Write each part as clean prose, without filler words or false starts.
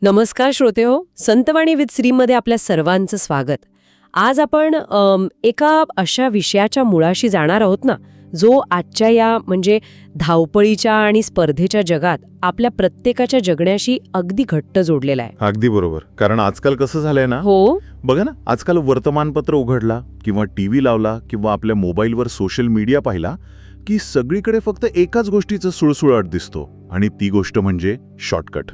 नमस्कार श्रोतेहो, संतवाणी विथ श्रीमध्ये आपल्या सर्वांचं स्वागत. आज आपण एका अशा विषयाच्या मुळाशी जाणार आहोत ना, जो आजच्या या म्हणजे धावपळीच्या आणि स्पर्धेच्या जगात आपल्या प्रत्येकाच्या जगण्याशी अगदी घट्ट जोडलेला आहे. अगदी बरोबर. कारण आजकाल कसं झालंय ना, हो, बघा ना, आजकाल वर्तमानपत्र उघडला किंवा टीव्ही लावला किंवा आपल्या मोबाईलवर सोशल मीडिया पाहिला की सगळीकडे फक्त एकाच गोष्टीचं सुळसुळाट दिसतो, आणि ती गोष्ट म्हणजे शॉर्टकट.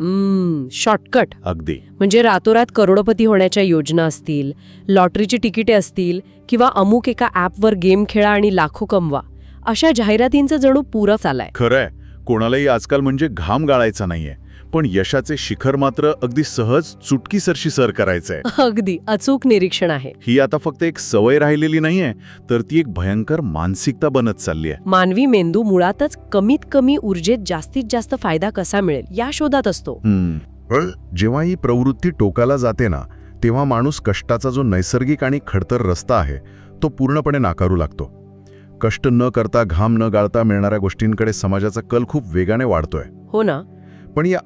शॉर्टकट. अगदी. म्हणजे रातोरात करोडपती होण्याच्या योजना असतील, लॉटरीची तिकिटे असतील किंवा अमुक एका ॲपवर गेम खेळा आणि लाखो कमवा, अशा जाहिरातींचं जणू पुरं चाललंय. खरंय, कोणालाही आजकाल म्हणजे घाम गाळायचा नाहीये, पण यशाचे शिखर मात्र अगदी सहज चुटकीसरशी सर करायचंय. अगदी अचूक निरीक्षण आहे. ही आता फक्त एक सवय राहिलेली नाहीये, तर ती एक भयंकर मानसिकता बनत चालली आहे. मानवी मेंदू मुळातच कमीत कमी ऊर्जेत जास्तीत जास्त फायदा कसा मिळेल या शोधात असतो. जेव्हा ही प्रवृत्ती टोकाला जाते ना, तेव्हा माणूस कष्टाचा जो नैसर्गिक आणि खडतर रस्ता आहे तो पूर्णपणे नाकारू लागतो. कष्ट न करता, घाम न गाळता मिळणाऱ्या गोष्टींकडे समाजाचा कल खूप वेगाने वाढतोय. हो ना. पण या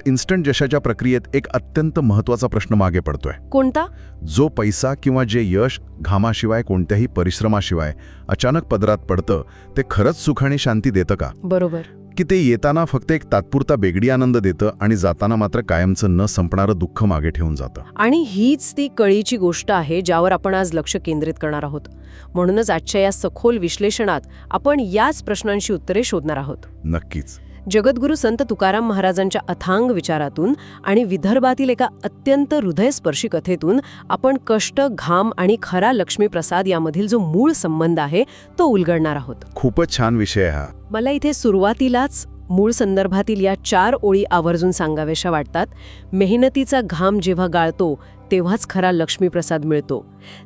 इन्स्टंट यशाच्या प्रक्रियेत एक अत्यंत महत्त्वाचा प्रश्न मागे पडतोय. कोणता? जो पैसा किंवा जे यश घामाशिवाय, कोणत्याही परिश्रमाशिवाय अचानक पदरात पडतं, ते खरंच सुख आणि शांती देतं का? बरोबर. की ते येताना फक्त एक तात्पुरता बेगडी आनंद देतं आणि जाताना मात्र कायमचं न संपणारं दुःख मागे ठेवून जातं. आणि हीच ती कळीची गोष्ट आहे ज्यावर आपण आज लक्ष केंद्रित करणार आहोत. म्हणूनच आजच्या या सखोल विश्लेषणात आपण याच प्रश्नांची उत्तरे शोधणार आहोत. नक्कीच. जगद्गुरू संत तुकाराम महाराजांच्या अथांग विचारातून आणि विदर्भातील एका अत्यंत हृदयस्पर्शी कथेतून आपण कष्ट, घाम आणि खरा लक्ष्मीप्रसाद यामधील जो मूळ संबंध आहे तो उलगडणार आहोत. खूपच छान विषय हा. मला इथे सुरुवातीलाच मूळ संदर्भातील या 4 ओळी आवर्जून सांगाव्याशा वाटतात. मेहनतीचा घाम जेव्हा गाळतो तेव्हाच खरा लक्ष्मीप्रसाद मिळतो.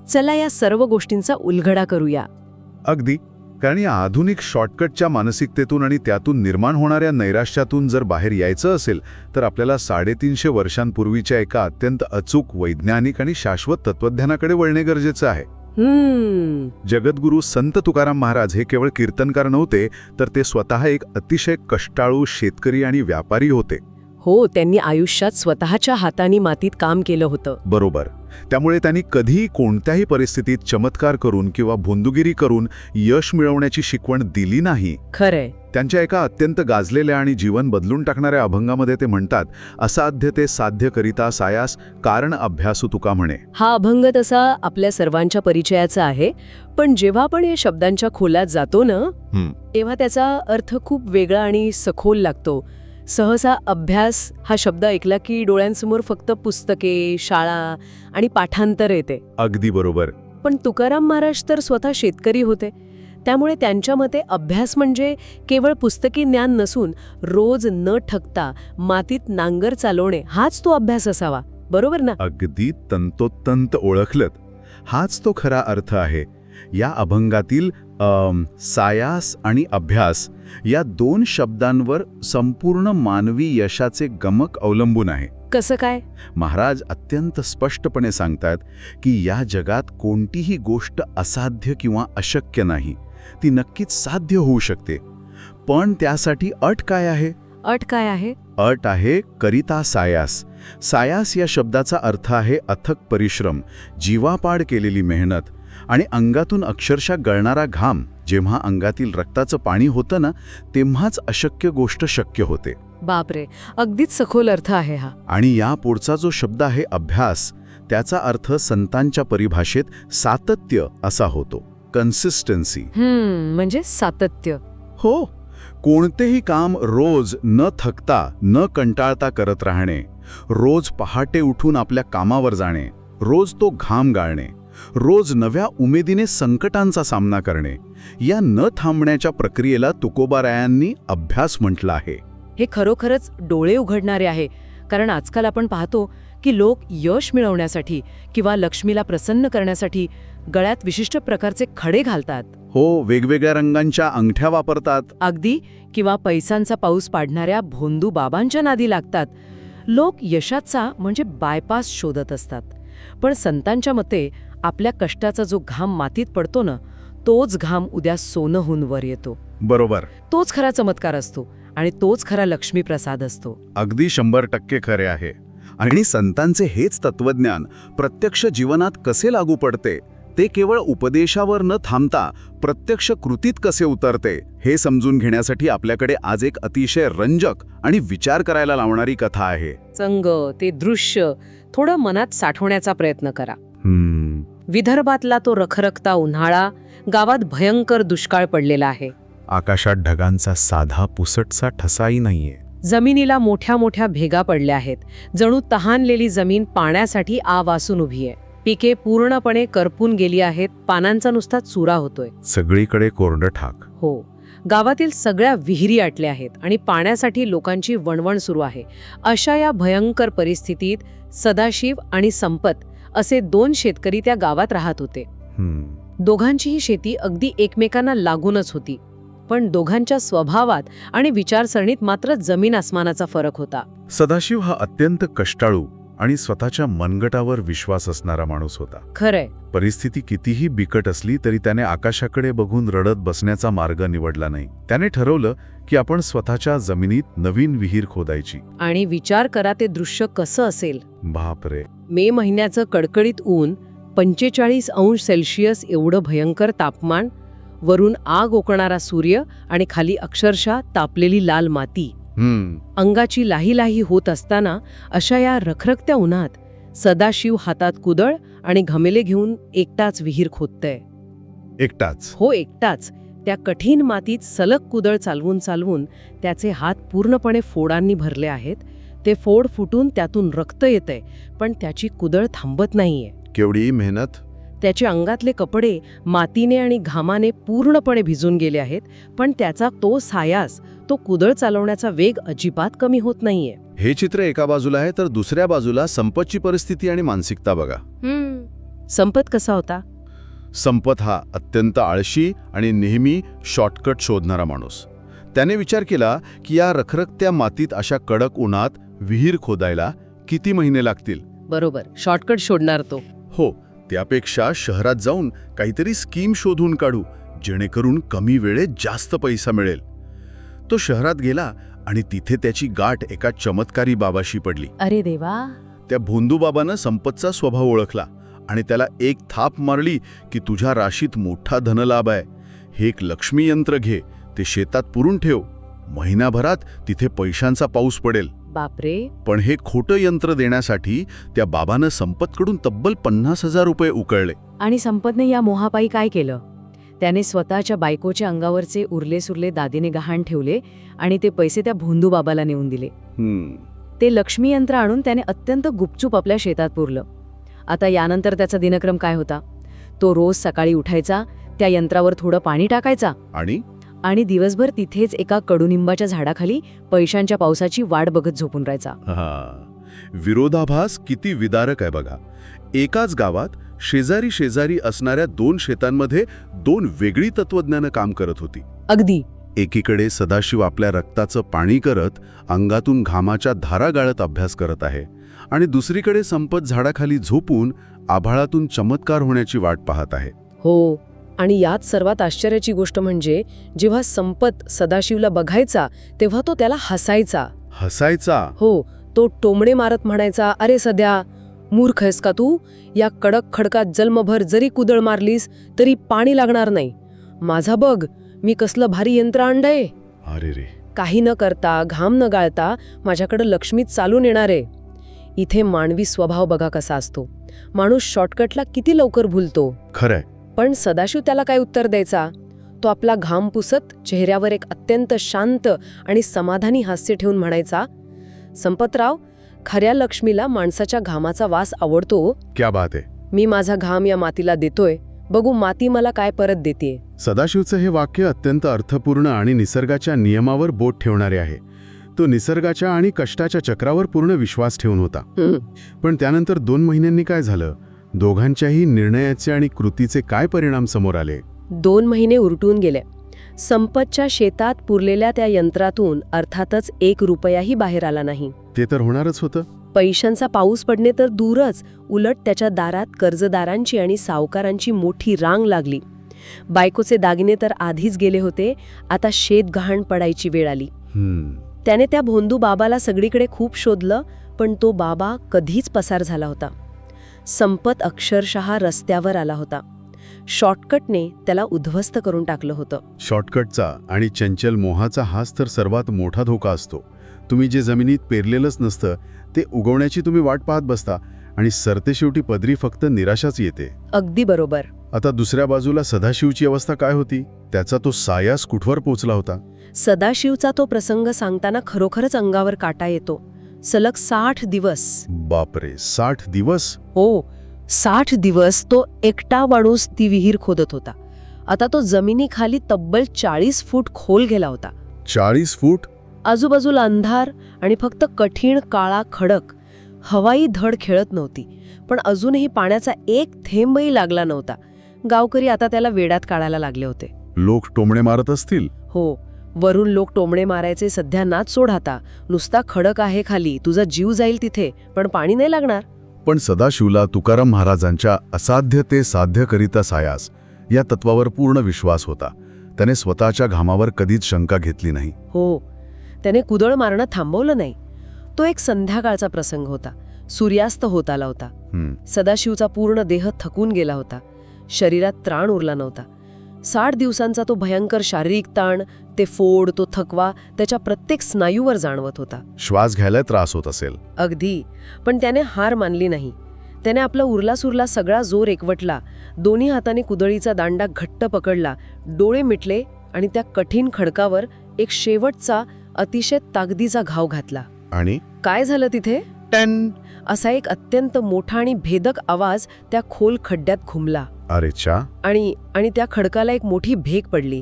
चला या सर्व गोष्टींचा उलगडा करूया. अगदी. कारण या आधुनिक शॉर्टकटच्या मानसिकतेतून आणि त्यातून निर्माण होणाऱ्या नैराश्यातून जर बाहेर यायचं असेल तर आपल्याला 350 वर्षांपूर्वीच्या एका अत्यंत अचूक, वैज्ञानिक आणि शाश्वत तत्त्वज्ञानाकडे वळणे गरजेचं आहे. जगद्गुरू संत तुकाराम महाराज हे केवळ कीर्तनकार नव्हते, तर ते स्वतः एक अतिशय कष्टाळू शेतकरी आणि व्यापारी होते. हो, त्यांनी आयुष्यात स्वतःच्या हातांनी मातीत काम केलं होतं. बरोबर. त्यामुळे त्यांनी कधीही कोणत्याही परिस्थितीत चमत्कार करून किंवा भोंदूगिरी करून यश मिळवण्याची शिकवण दिली नाही. खरंय. त्यांच्या एका अत्यंत गाजलेल्या आणि जीवन बदलून टाकणाऱ्या अभंगामध्ये ते म्हणतात, असाध्य ते साध्य करिता सायास, कारण अभ्यासू तुका म्हणे. हा अभंग तसा आपल्या सर्वांच्या परिचयाचा आहे, पण जेव्हा आपण या शब्दांच्या खोलात जातो ना, तेव्हा त्याचा अर्थ खूप वेगळा आणि सखोल लागतो. सहसा अभ्यास हा शब्द ऐकला की डोळ्यांसमोर फक्त पुस्तके, शाळा आणि पाठांतर येते. अगदी बरोबर. पण तुकाराम महाराज तर स्वतः शेतकरी होते. त्यामुळे त्यांच्या मते अभ्यास म्हणजे केवळ पुस्तकी ज्ञान नसून रोज न थकता मातीत नांगर चालवणे हाच तो अभ्यास असावा. बरोबर ना? अगदी तंतोतंत ओळखलत. हाच तो खरा अर्थ आहे. या अभंगातील सायास आणि अभ्यास या 2 शब्दांवर संपूर्ण मानवी यशाचे गमक अवलंबून आहे. कसं काय? महाराज अत्यंत स्पष्टपणे सांगतात की या जगात कोणतीही गोष्ट असाध्य किंवा अशक्य नाही. ती नक्कीच साध्य होऊ शकते. पण त्यासाठी अट काय आहे? अट काय आहे? अट आहे करिता सायास. सायास या शब्दाचा अर्थ आहे अथक परिश्रम, जीवापाड केलेली मेहनत आणि अंगातून अक्षरशः गळणारा घाम. जेव्हा अंगातील रक्ताचं पाणी होतं ना, तेव्हाच अशक्य गोष्ट शक्य होते. बापरे, अगदीच सखोल अर्थ आहे हा. आणि या पुढचा जो शब्द आहे अभ्यास, त्याचा अर्थ संतांच्या परिभाषेत सातत्य असा होतो. कन्सिस्टन्सी. म्हणजे सातत्य. हो. कोणतेही काम रोज न थकता, न कंटाळता करत राहणे, रोज पहाटे उठून आपल्या कामावर जाणे, रोज तो घाम गाळणे, रोज नव्या उमेदीने संकटांचा सामना करणे, या न थांबण्याच्या प्रक्रियेला तुकोबारायांनी अभ्यास म्हटलं आहे. हे खरोखरच डोळे उघडणारे आहे. कारण आजकाल आपण पाहतो की लोक यश मिळवण्यासाठी किंवा लक्ष्मीला प्रसन्न करण्यासाठी गळ्यात विशिष्ट प्रकारचे खडे घालतात. हो, वेगवेगळ्या रंगांच्या अंगठ्या वापरतात. अगदी. किंवा पैसांचा पाऊस पाडणाऱ्या भोंदू बाबांच्या नादी लागतात. लोक यशाचा म्हणजे बायपास शोधत असतात. पण संतांच्या मते आपल्या कष्टाचा जो घाम मातीत पडतो ना, तोच घाम उद्या सोनं होऊन वर येतो. बरोबर. तोच खरा चमत्कार असतो आणि तोच खरा लक्ष्मीप्रसाद असतो. अगदी 100% खरे आहे. आणि संतांचे हेच तत्वज्ञान प्रत्यक्ष जीवनात कसे लागू पडते, ते केवळ उपदेशावर न थांबता प्रत्यक्ष कृतीत कसे उतरते, हे समजून घेण्यासाठी आपल्याकडे आज एक अतिशय रंजक आणि विचार करायला लावणारी कथा आहे. संग ते दृश्य थोडं मनात साठवण्याचा प्रयत्न करा. विदर्भातला तो रखरखता उन्हाळा, गावात भयंकर दुष्काळ पडलेला आहे. आकाशात ढगांचा साधा पुसटसा ठसाही नाहीये. जमिनीला मोठ्या मोठ्या भेगा पडल्या आहेत. जणू तहानलेली जमीन पाण्यासाठी वासून उभी आहे. पिके पूर्णपणे करपून गेली आहेत. पानांचा नुसता चुरा होतोय. सगळीकडे कोरडं ठाक. हो, गावातील सगळ्या विहिरी आटल्या आहेत आणि पाण्यासाठी लोकांची वणवण सुरू आहे. अशा या भयंकर परिस्थितीत सदाशिव आणि संपत असे 2 शेतकरी त्या गावात राहत होते. दोघांचीही शेती अगदी एकमेकांना लागूनच होती, पण दोघांच्या स्वभावात आणि विचारसरणीत मात्र जमीन आसमानाचा फरक होता. सदाशिव हा अत्यंत कष्टाळू आणि स्वतःच्या मनगटावर विश्वास असणारा माणूस होता. खरंय, परिस्थिती कितीही बिकट असली तरी त्याने आकाशाकडे बघून रडत बसण्याचा मार्ग निवडला नाही. त्याने ठरवलं की आपण स्वतःच्या जमिनीत नवीन विहीर खोदायची. आणि विचार करा ते दृश्य कसं असेल. बापरे. मे महिन्याचं कडकडीत ऊन, 45°C एवढं भयंकर तापमान, वरून आग ओकणारा सूर्य आणि खाली अक्षरशः तापलेली लाल माती. अंगाची लाही लाही होत असताना अशा या रखरखत्या उन्हात सदाशिव हातात कुदळ आणि घमेले घेऊन एकटाच विहीर खोदतय. एकटाच? हो, एकटाच. त्या कठीण मातीत सलग कुदळ चालवून चालवून त्याचे हात पूर्णपणे फोडांनी भरले आहेत. ते फोड फुटून त्यातून रक्त येतंय, पण त्याची कुदळ थांबत नाहीये. केवढी मेहनत. त्याचे अंगातले कपडे मातीने आणि घामाने पूर्णपणे भिजून गेले आहेत, पण त्याचा तो सायास, तो कुदळ चालवण्याचा वेग अजिबात कमी होत नाहीये. हे चित्र एका बाजूला आहे, तर दुसऱ्या बाजूला संपतची परिस्थिती आणि मानसिकता बघा. संपत कसा होता? संपत हा अत्यंत आळशी आणि नेहमी शॉर्टकट शोधणारा माणूस. त्याने विचार केला की या रखरखत्या मातीत अशा कडक उन्हात विहीर खोदायला किती महिने लागतील. बरोबर, शॉर्टकट शोधणार तो. हो, त्यापेक्षा शहरात जाऊन काहीतरी स्कीम शोधून काढू, जेणेकरून कमी वेळेत जास्त पैसा मिळेल. तो शहरात गेला आणि तिथे त्याची गाठ एका चमत्कारी बाबाशी पडली. अरे देवा. त्या भोंदू बाबानं संपतचा स्वभाव ओळखला आणि त्याला एक थाप मारली की तुझ्या राशीत मोठा धनलाभ आहे. हे एक लक्ष्मी यंत्र घे, ते शेतात पुरून ठेव. महिनाभरात तिथे पैशांचा पाऊस पडेल. बापरे. पण हे खोटं यंत्र देण्यासाठी त्या बाबानं संपतकडून तब्बल 50,000 रुपये उकळले. आणि संपतने या मोहापायी काय केलं? त्याने स्वतःच्या बायकोच्या अंगावरचे उरले सुरले दागिने गहाण ठेवले आणि ते पैसे त्या भोंदू बाबाला नेऊन दिले. ते लक्ष्मी यंत्र आणून त्याने अत्यंत गुपचूप आपल्या शेतात पुरलं. आता यानंतर त्याचा दिनक्रम काय होता? तो रोज सकाळी उठायचा, त्या यंत्रावर थोडं पाणी टाकायचा आणि दिवसभर तिथेच एका कडुनिंबाच्या झाडाखाली पैशांच्या पावसाची वाट बघत झोपून राहायचा. विरोधाभास किती विदारक आहे बघा. एकाच गावात शेजारी शेजारी असणाऱ्या 2 शेतांमध्ये 2 वेगळी तत्वज्ञानं काम करत होती. अगदी. एकीकडे सदाशिव आपल्या रक्ताचं पाणी करत अंगातून घामाच्या धारा गाळत अभ्यास करत आहे आणि दुसरीकडे संपत झाडाखाली झोपून आभाळातून चमत्कार होण्याची वाट पाहत आहे. हो, आणि यात सर्वात आश्चर्याची गोष्ट म्हणजे जेव्हा संपत सदाशिवला बघायचा तेव्हा तो त्याला हसायचा. हसायचा? हो, तो टोमणे मारत म्हणायचा, अरे सध्या, मूर्ख आहेस का तू? या कडक खडकात जन्मभर जरी कुदळ मारलीस तरी पाणी लागणार नाही. माझा बघ, मी कसलं भारी यंत्र आणलंय. अरे रे. काही न करता, घाम न गाळता माझ्याकडे लक्ष्मीत चालून येणार आहे. इथे मानवी स्वभाव बघा कसा असतो. माणूस शॉर्टकटला किती लवकर भुलतो. खरंय. पण सदाशिव त्याला काय उत्तर द्यायचा? तो आपला घाम पुसत चेहऱ्यावर एक अत्यंत शांत आणि समाधानी हास्य ठेवून म्हणायचा, संपतराव, खऱ्या लक्ष्मीला माणसाच्या घामाचा वास आवडतो. क्या बात आहे. मी माझा घाम या मातीला देतोय, बघू माती मला काय परत देतेय. सदाशिवचं हे वाक्य अत्यंत अर्थपूर्ण आणि निसर्गाच्या नियमावर बोट ठेवणारे आहे. तो निसर्गाच्या आणि कष्टाच्या चक्रावर पूर्ण विश्वास ठेवून होता. पण त्यानंतर 2 महिन्यांनी काय झालं? दोघांच्याही निर्णयाचे आणि कृतीचे काय परिणाम समोर आले? 2 महिने उलटून गेले. संपतच्या शेतात पुरलेल्या त्या यंत्रातून अर्थातच 1 रुपयाही बाहेर आला नाही. ते तर होणारच होतं. पैशांचा पाऊस पडणे तर दूरच, उलट त्याच्या दारात कर्जदारांची आणि सावकारांची मोठी रांग लागली. बायकोचे दागिने तर आधीच गेले होते, आता शेत गहाण पडायची वेळ आली. त्याने त्या भोंदू बाबाला सगळीकडे खूप शोधलं, पण तो बाबा कधीच पसार झाला होता. संपत अक्षरशः रस्त्यावर आला होता. शॉर्टकटने त्याला उद्ध्वस्त करून टाकलं होतं. शॉर्टकटचा आणि चंचल मोहाचा हाच तर सर्वात मोठा धोका असतो. तुम्ही जे जमिनीत पेरलेलंच नसतं ते उगवण्याची तुम्ही वाट पाहत बसता आणि सरतेशेवटी पदरी फक्त निराशाच येते. अगदी बरोबर. आता दुसऱ्या बाजूला सदाशिवची अवस्था काय होती? त्याचा तो सायास कुठवर पोचला होता? सदाशिवचा तो प्रसंग सांगताना खरोखरच अंगावर काटा येतो. सलग 60 दिवस. बापरे, 60 दिवस? हो, 60 दिवस तो एकटा माणूस ती विहीर खोदत होता. आता तो जमिनीखाली तब्बल 40 फूट खोल गेला होता. 40 फूट? आजूबाजूला अंधार आणि फक्त कठीण काळा खडक. हवाई धड खेळत नव्हती, पण अजूनही पाण्याचा एक थेंबही लागला नव्हता. गावकरी आता त्याला वेड्यात काढायला लागले होते. लोक टोमणे मारत असतील? हो, वरून लोक टोमणे मारायचे सध्या नाच सोड आता. नुसता खडक आहे खाली, तुझा जीव जाईल तिथे, पण पाणी नाही लागणार. पण सदाशिवला तुकाराम महाराजांच्या असाध्य ते साध्य करिता सायास या तत्वावर पूर्ण विश्वास होता. त्याने स्वतःच्या घामावर कधीच शंका घेतली नाही. हो, त्याने कुदळ मारणं थांबवलं नाही. तो एक संध्याकाळचा प्रसंग होता. सूर्यास्त होत आला होता. सदाशिवचा पूर्ण देह थकून गेला होता. शरीरात त्राण उरला नव्हता. 60 दिवसांचा तो भयंकर शारीरिक ताण, ते फोड, तो थकवा त्याच्या प्रत्येक स्नायूवर जाणवत होता. श्वास घ्यायला त्रास होत असेल. अगदी. पण त्याने हार मानली नाही. त्याने आपला उरलासुरला सगळा जोर एकवटला. दोन्ही हाताने कुदळीचा दांडा घट्ट पकडला, डोळे मिटले आणि त्या कठीण खडकावर एक शेवटचा अतिशय ताकदीचा घाव घातला. आणि काय झालं तिथे? टन असा एक अत्यंत मोठा आणि भेदक आवाज त्या खोल खड्ड्यात घुमला. अरे चा. आणि त्या खडकाला एक मोठी भेग पडली.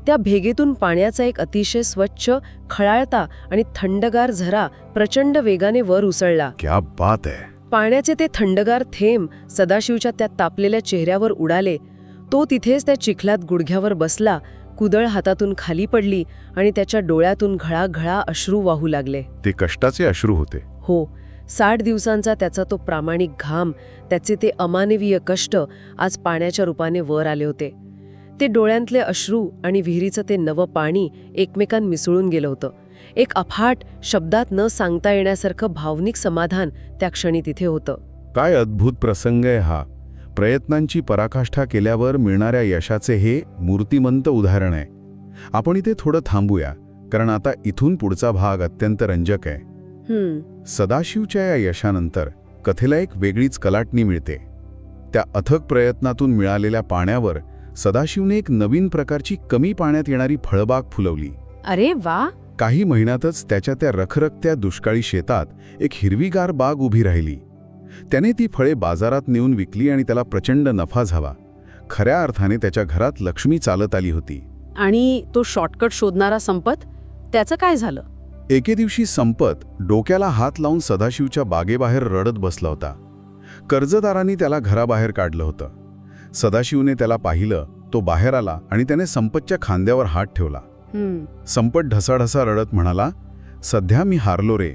त्या भेगेतून पाण्याचा एक अतिशय स्वच्छ, खळाळता आणि थंडगार झरा प्रचंड वेगाने वर उसळला. क्या बात आहे. पाण्याचे ते थंडगार थेंब सदाशिवच्या त्या तापलेल्या चेहऱ्यावर उडाले. तो तिथेच त्या चिखलात गुडघ्यावर बसला. कुदळ हातातून खाली पडली आणि त्याच्या डोळ्यातून घळाघळा अश्रू वाहू लागले. ते कष्टाचे अश्रू होते. हो, 60 दिवसांचा त्याचा तो प्रामाणिक घाम, त्याचे ते अमानवीय कष्ट आज पाण्याच्या रूपाने वर आले होते. ते डोळ्यांतले अश्रू आणि विहिरीचं ते नवं पाणी एकमेकांत मिसळून गेलं होतं. एक अफाट, शब्दात न सांगता येण्यासारखं भावनिक समाधान त्या क्षणी तिथे होतं. काय अद्भुत प्रसंग आहे हा. प्रयत्नांची पराकाष्ठा केल्यावर मिळणाऱ्या यशाचे हे मूर्तिमंत उदाहरण आहे. आपण इथे थोडं थांबूया, कारण आता इथून पुढचा भाग अत्यंत रंजक आहे. सदाशिवच्या या यशानंतर कथेला एक वेगळीच कलाटणी मिळते. त्या अथक प्रयत्नातून मिळालेल्या पाण्यावर सदाशिवने एक नवीन प्रकारची कमी पाण्यात येणारी फळबाग फुलवली. अरे वा. काही महिन्यातच त्याच्या त्या रखरखत्या दुष्काळी शेतात एक हिरवीगार बाग उभी राहिली. त्याने ती फळे बाजारात नेऊन विकली आणि त्याला प्रचंड नफा झाला. खऱ्या अर्थाने त्याच्या घरात लक्ष्मी चालत आली होती. आणि तो शॉर्टकट शोधणारा संपत, त्याचं काय झालं? एके दिवशी संपत डोक्याला हात लावून सदाशिवच्या बागेबाहेर रडत बसला होता. कर्जदारांनी त्याला घराबाहेर काढलं होतं. सदाशिवने त्याला पाहिलं. तो बाहेर आला आणि त्याने संपतच्या खांद्यावर हात ठेवला. संपत ढसाढसा रडत म्हणाला, सध्या मी हारलो रे.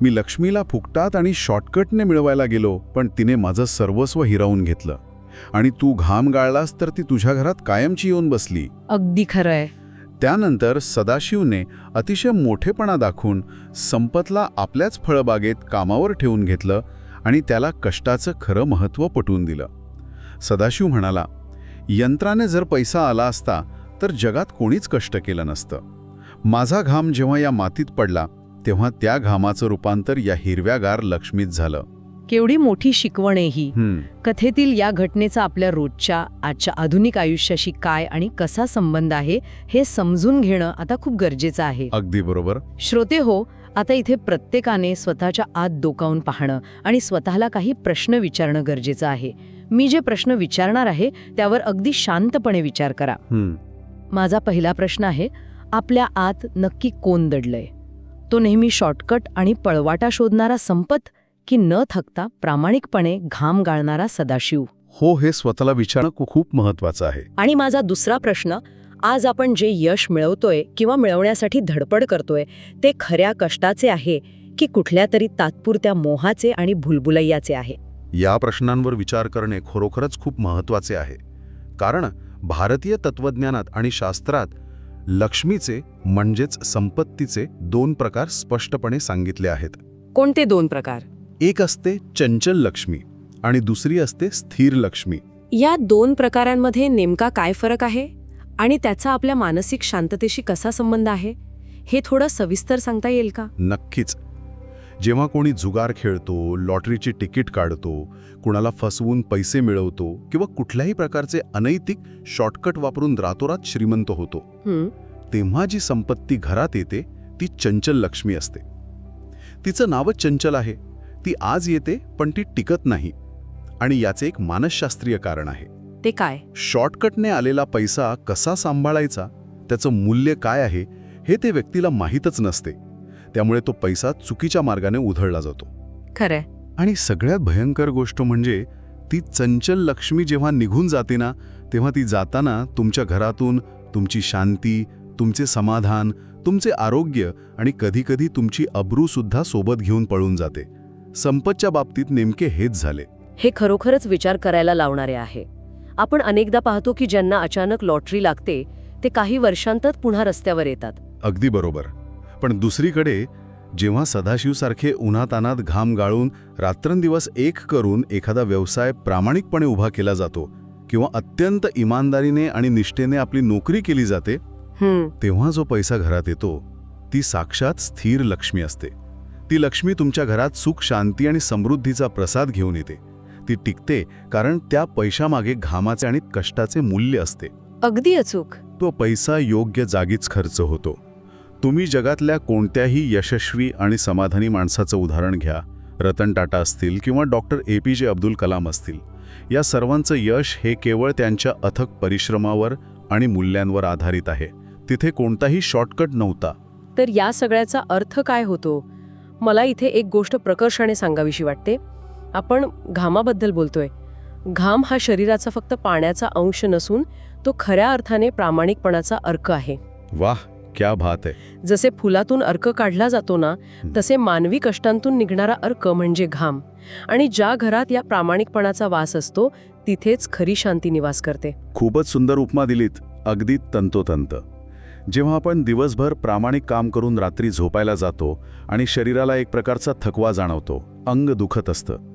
मी लक्ष्मीला फुकटात आणि शॉर्टकटने मिळवायला गेलो, पण तिने माझं सर्वस्व हिरावून घेतलं. आणि तू घाम गाळलास तर ती तुझ्या घरात कायमची येऊन बसली. अगदी खरंय. त्यानंतर सदाशिवने अतिशय मोठेपणा दाखवून संपतला आपल्याच फळबागेत कामावर ठेवून घेतलं आणि त्याला कष्टाचं खरं महत्त्व पटवून दिलं. सदाशिव म्हणाला, यंत्राने जर पैसा आला असता तर जगात कोणीच कष्ट केलं नसतं. माझा घाम जेव्हा या मातीत पडला तेव्हा त्या घामाचं रूपांतर या हिरव्यागार लक्ष्मीत झालं. केवढी मोठी शिकवण आहे ही. कथेतील या घटनेचा आपल्या रोजच्या आजच्या आधुनिक आयुष्याशी काय आणि कसा संबंध आहे हे समजून घेणं आता खूप गरजेचं आहे. अगदी बरोबर. श्रोते हो, आता इथे प्रत्येकाने स्वतःच्या आत डोकावून पाहणं आणि स्वतःला काही प्रश्न विचारणं गरजेचं आहे. मी जे प्रश्न विचारणार आहे त्यावर अगदी शांतपणे विचार करा. माझा पहिला प्रश्न आहे, आपल्या आत नक्की कोण दडलंय? तो नेहमी शॉर्टकट आणि पळवाटा शोधणारा संपत, की न थकता प्रामाणिकपणे घाम गाळणारा सदाशिव? हो, हे स्वतःला विचारणं खूप महत्वाचं आहे. आणि माझा दुसरा प्रश्न, आज आपण जे यश मिळवतोय किंवा मिळवण्यासाठी धडपड करतोय ते खऱ्या कष्टाचे आहे की कुठल्या तरी तात्पुरत्या मोहाचे आणि भुलभुलैयाचे आहे? या प्रश्नांवर विचार करणे खरोखरच खूप महत्वाचे आहे. कारण भारतीय तत्वज्ञानात आणि शास्त्रात लक्ष्मीचे म्हणजेच संपत्तीचे 2 प्रकार स्पष्टपणे सांगितले आहेत. कोणते 2 प्रकार? एक असते चंचल लक्ष्मी आणि दुसरी असते स्थिर लक्ष्मी. या 2 प्रकारांमध्ये नेमका काय फरक आहे आणि त्याचा आपल्या मानसिक शांततेशी कसा संबंध आहे हे थोडं सविस्तर सांगता येईल का? नक्कीच. जेव्हा कोणी जुगार खेळतो, लॉटरीची तिकीट काढतो, कुणाला फसवून पैसे मिळवतो किंवा कुठल्याही प्रकारचे अनैतिक शॉर्टकट वापरून रातोरात श्रीमंत होतो, तेव्हा जी संपत्ती घरात येते ती चंचल लक्ष्मी असते. तिचं नावच चंचल आहे. ती आज येते पण ती टिकत नाही. आणि याचे एक मानसशास्त्रीय कारण आहे. ते काय? शॉर्टकटने आलेला पैसा कसा सांभाळायचा, त्याचं मूल्य काय आहे हे ते व्यक्तीला माहीतच नसते. त्यामुळे तो पैसा चुकीच्या मार्गाने उधळला जातो. खरंय. आणि सगळ्यात भयंकर गोष्ट म्हणजे ती चंचल लक्ष्मी जेव्हा निघून जाते ना, तेव्हा ती जाताना तुमच्या घरातून तुमची शांती, तुमचे समाधान, तुमचे आरोग्य आणि कधीकधी तुमची अब्रूसुद्धा सोबत घेऊन पळून जाते. संपत्तीच्या बाबतीत नेमके हेच झाले. हे खरोखरच विचार करायला लावणारे आहे. आपण अनेकदा पाहतो की ज्यांना अचानक लॉटरी लागते ते काही वर्षांतच पुन्हा रस्त्यावर येतात. अगदी बरोबर. पण दुसरीकडे जेव्हा सदाशिवसारखे उन्हातानात घाम गाळून रात्रंदिवस एक करून एखादा व्यवसाय प्रामाणिकपणे उभा केला जातो किंवा अत्यंत इमानदारीने आणि निष्ठेने आपली नोकरी केली जाते, तेव्हा जो पैसा घरात येतो ती साक्षात स्थिर लक्ष्मी असते. ती लक्ष्मी तुमच्या घरात सुख, शांती आणि समृद्धीचा प्रसाद घेऊन येते. ती टिकते कारण त्या पैशामागे घामाचे आणि कष्टाचे मूल्य असते. अगदी अचूक. तो पैसा योग्य जागीच खर्च होतो. तुम्ही जगातल्या कोणत्याही यशस्वी आणि समाधानी माणसाचं उदाहरण घ्या. रतन टाटा असतील किंवा डॉक्टर APJ अब्दुल कलाम असतील. या सर्वांचं यश हे केवळ त्यांच्या अथक परिश्रमावर आणि मूल्यांवर आधारित आहे. तिथे कोणताही शॉर्टकट नव्हता. तर या सगळ्याचा अर्थ काय होतो? मला इथे एक गोष्ट प्रकर्षाने सांगावीशी वाटते. आपण घामाबद्दल बोलतोय. घाम हा शरीराचा फक्त पाण्याचा अंश नसून तो खऱ्या अर्थाने प्रामाणिकपणाचा अर्क आहे. वाह, क्या बात आहे. जसे फुलातून अर्क काढला जातो ना, तसे मानवी कष्टांतून निघणारा अर्क म्हणजे घाम. आणि ज्या घरात या प्रामाणिकपणाचा वास असतो तिथेच खरी शांती निवास करते. खूपच सुंदर उपमा दिलीत, अगदी तंतोतंत. जेव्हा आपण दिवसभर प्रामाणिक काम करून रात्री झोपायला जातो आणि शरीराला एक प्रकारचा थकवा जाणवतो, अंग दुखत असतं,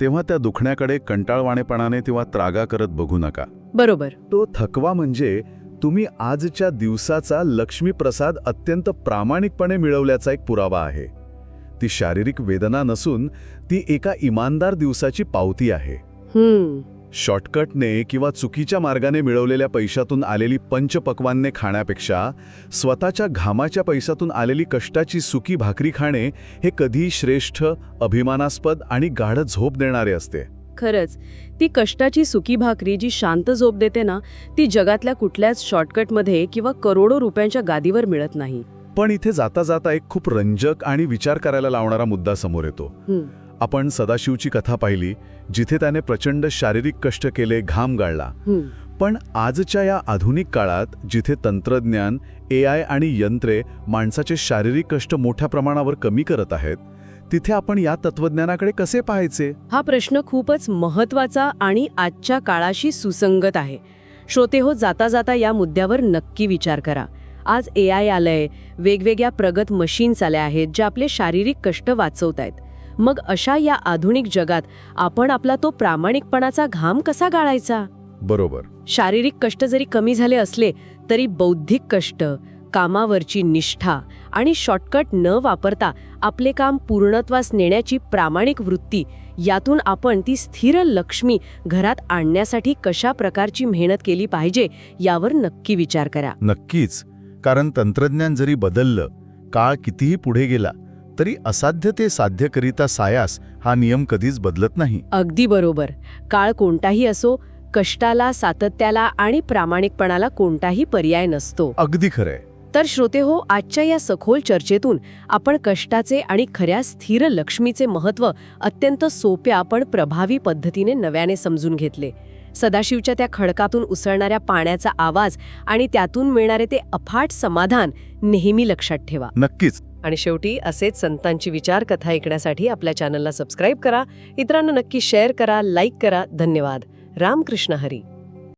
तेव्हा त्या दुखण्याकडे कंटाळवाणेपणाने किंवा त्रागा करत बघू नका. बरोबर. तो थकवा म्हणजे तुम्ही आजच्या दिवसाचा लक्ष्मीप्रसाद अत्यंत प्रामाणिकपणे मिळवल्याचा एक पुरावा आहे. ती शारीरिक वेदना नसून ती एका इमानदार दिवसाची पावती आहे. शॉर्टकटने किंवा चुकीच्या मार्गाने मिळवलेल्या पैशातून आलेली पंचपक्वान्ने खाण्यापेक्षा स्वतःच्या घामाच्या पैशातून आलेली कष्टाची सुकी भाकरी खाणे हे कधीही श्रेष्ठ, अभिमानास्पद आणि गाढ झोप देणारे असते. खरंच, ती कष्टाची सुकी भाकरी जी शांत झोप देते ना, ती जगातल्या कुठल्याच शॉर्टकटमध्ये किंवा करोडो रुपयांच्या गादीवर मिळत नाही. पण इथे जाता जाता एक खूप रंजक आणि विचार करायला लावणारा मुद्दा समोर येतो. आपण सदाशिवची कथा पाहिली, जिथे त्याने प्रचंड शारीरिक कष्ट केले, घाम गाळला. पण आजच्या या आधुनिक काळात जिथे तंत्रज्ञान, AI आणि यंत्रे माणसाचे शारीरिक कष्ट मोठ्या प्रमाणावर कमी करत आहेत, तिथे आपण या तत्वज्ञानाकडे कसे पाहायचे? हा प्रश्न खूपच महत्वाचा आणि आजच्या काळाशी सुसंगत आहे. श्रोतेहो, जाता जाता या मुद्द्यावर नक्की विचार करा. आज AI आलंय, वेगवेगळ्या प्रगत मशीन्स आल्या आहेत ज्या आपले शारीरिक कष्ट वाचवतायत. मग अशा या आधुनिक जगात आपण आपला तो प्रामाणिकपणाचा घाम कसा गाळायचा? बरोबर. शारीरिक कष्ट जरी कमी झाले असले तरी बौद्धिक कष्ट, कामावरची निष्ठा आणि शॉर्टकट न वापरता आपले काम पूर्णत्वास नेण्याची प्रामाणिक वृत्ती, यातून आपण ती स्थिर लक्ष्मी घरात आणण्यासाठी कशा प्रकारची मेहनत केली पाहिजे यावर नक्की विचार करा. नक्कीच. कारण तंत्रज्ञान जरी बदललं, काळ कितीही पुढे गेला, तरी असाध्य ते साध्य करिता सायास हा नियम कधीच बदलत नाही. अगदी बरोबर. काळ कोणताही असो, कष्टाला, सातत्याला आणि प्रामाणिकपणाला कोणताही पर्याय नसतो. अगदी खरंय. तर श्रोतेहो, आजच्या या सखोल चर्चेतून आपण कष्टाचे आणि खऱ्या स्थिर लक्ष्मीचे महत्त्व अत्यंत सोप्या पण प्रभावी पद्धतीने नव्याने समजून घेतले. सदाशिवच्या त्या खडकातून उसळणाऱ्या पाण्याचा आवाज आणि त्यातून मिळणारे ते अफाट समाधान नेहमी लक्षात ठेवा. नक्कीच. आणि शेवटी असेच संतांची विचार कथा ऐकण्यासाठी आपल्या चॅनलला सबस्क्राईब करा, इतरांना नक्की शेअर करा, लाईक करा. धन्यवाद. रामकृष्ण हरी.